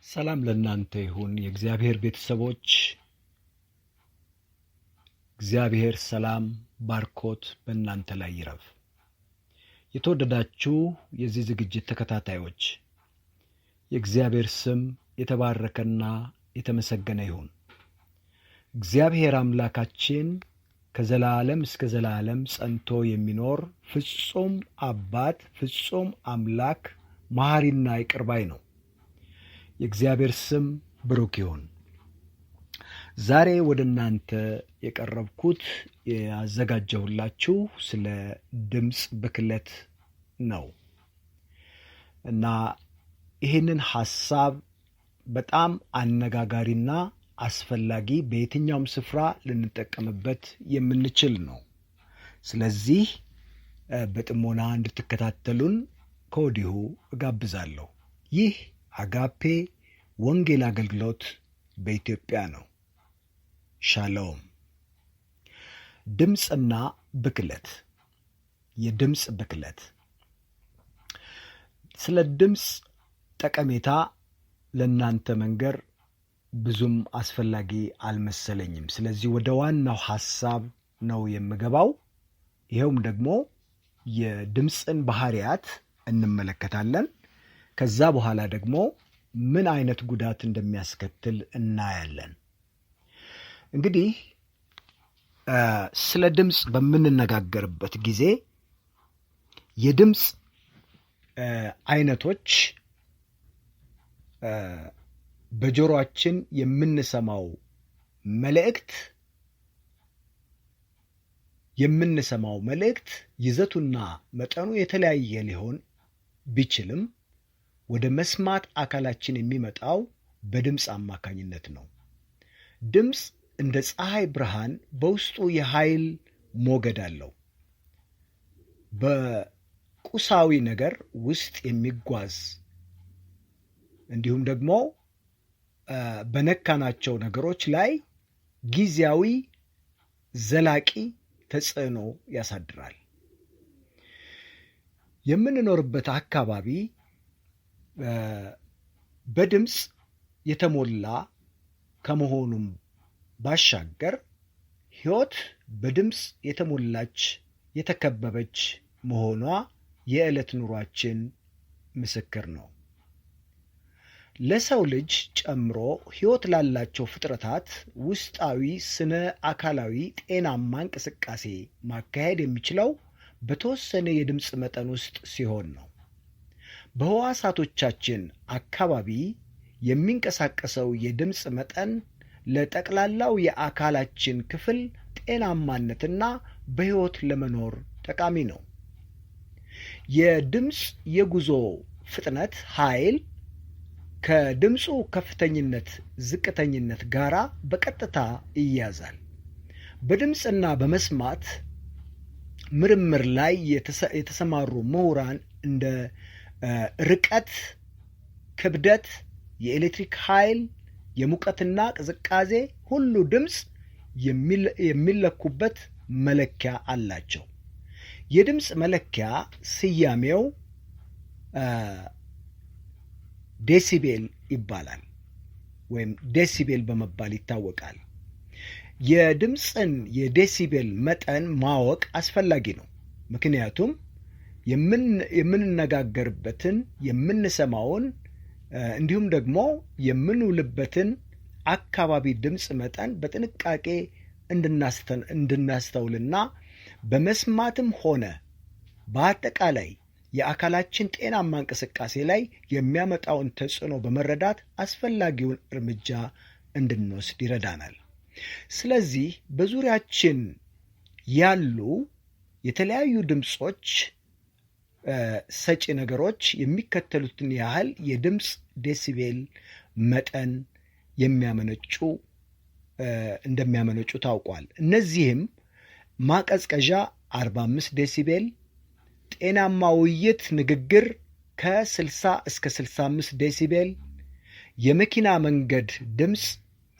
ሰላም ለእናንተ ይሁን የእግዚአብሔር ቤተሰቦች። እግዚአብሔር ሰላም ባርኮት በእናንተ ላይ ይረፍ። የተወደዳችሁ የዚህ ዝግጅት ተከታታዮች የእግዚአብሔር ስም የተባረከና የተመሰገነ ይሁን። እግዚአብሔር አምላካችን ከዘላለም እስከ ዘላለም ጸንቶ የሚኖር ፍጹም አባት፣ ፍጹም አምላክ፣ መሐሪና ይቅር ባይ ነው። የእግዚአብሔር ስም ብሩክ ይሁን። ዛሬ ወደ እናንተ የቀረብኩት ያዘጋጀሁላችሁ ስለ ድምፅ ብክለት ነው እና ይህንን ሐሳብ በጣም አነጋጋሪና አስፈላጊ በየትኛውም ስፍራ ልንጠቀምበት የምንችል ነው። ስለዚህ በጥሞና እንድትከታተሉን ከወዲሁ እጋብዛለሁ። ይህ አጋፔ ወንጌል አገልግሎት በኢትዮጵያ ነው። ሻሎም። ድምፅና ብክለት። የድምፅ ብክለት። ስለ ድምፅ ጠቀሜታ ለእናንተ መንገር ብዙም አስፈላጊ አልመሰለኝም። ስለዚህ ወደ ዋናው ሐሳብ ነው የምገባው። ይኸውም ደግሞ የድምፅን ባህሪያት እንመለከታለን። ከዛ በኋላ ደግሞ ምን አይነት ጉዳት እንደሚያስከትል እናያለን። እንግዲህ ስለ ድምፅ በምንነጋገርበት ጊዜ የድምፅ አይነቶች በጆሮአችን የምንሰማው መልእክት ይዘቱና መጠኑ የተለያየ ሊሆን ቢችልም ወደ መስማት አካላችን የሚመጣው በድምፅ አማካኝነት ነው። ድምፅ እንደ ፀሐይ ብርሃን በውስጡ የኃይል ሞገድ አለው። በቁሳዊ ነገር ውስጥ የሚጓዝ እንዲሁም ደግሞ በነካናቸው ነገሮች ላይ ጊዜያዊ ዘላቂ ተጽዕኖ ያሳድራል። የምንኖርበት አካባቢ በድምፅ የተሞላ ከመሆኑም ባሻገር ሕይወት በድምፅ የተሞላች የተከበበች መሆኗ የዕለት ኑሯችን ምስክር ነው። ለሰው ልጅ ጨምሮ ሕይወት ላላቸው ፍጥረታት ውስጣዊ ስነ አካላዊ ጤናማ እንቅስቃሴ ማካሄድ የሚችለው በተወሰነ የድምፅ መጠን ውስጥ ሲሆን ነው። በሕዋሳቶቻችን አካባቢ የሚንቀሳቀሰው የድምፅ መጠን ለጠቅላላው የአካላችን ክፍል ጤናማነትና በሕይወት ለመኖር ጠቃሚ ነው። የድምፅ የጉዞ ፍጥነት ኃይል ከድምፁ ከፍተኝነት ዝቅተኝነት ጋር በቀጥታ ይያዛል። በድምፅና በመስማት ምርምር ላይ የተሰማሩ ምሁራን እንደ ርቀት፣ ክብደት፣ የኤሌክትሪክ ኃይል፣ የሙቀትና ቅዝቃዜ ሁሉ ድምፅ የሚለኩበት መለኪያ አላቸው። የድምፅ መለኪያ ስያሜው ዴሲቤል ይባላል ወይም ዴሲቤል በመባል ይታወቃል። የድምፅን የዴሲቤል መጠን ማወቅ አስፈላጊ ነው። ምክንያቱም የምንነጋገርበትን፣ የምንሰማውን እንዲሁም ደግሞ የምንውልበትን አካባቢ ድምፅ መጠን በጥንቃቄ እንድናስተውልና በመስማትም ሆነ በአጠቃላይ የአካላችን ጤናማ እንቅስቃሴ ላይ የሚያመጣውን ተጽዕኖ በመረዳት አስፈላጊውን እርምጃ እንድንወስድ ይረዳናል። ስለዚህ በዙሪያችን ያሉ የተለያዩ ድምፆች ሰጪ ነገሮች የሚከተሉትን ያህል የድምፅ ዴሲቤል መጠን እንደሚያመነጩ ታውቋል። እነዚህም ማቀዝቀዣ 45 ዴሲቤል፣ ጤናማ ውይይት ንግግር ከ60 እስከ 65 ዴሲቤል፣ የመኪና መንገድ ድምፅ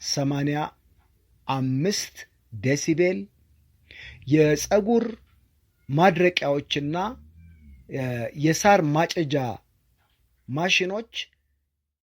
85 ዴሲቤል፣ የፀጉር ማድረቂያዎችና የሳር ማጨጃ ማሽኖች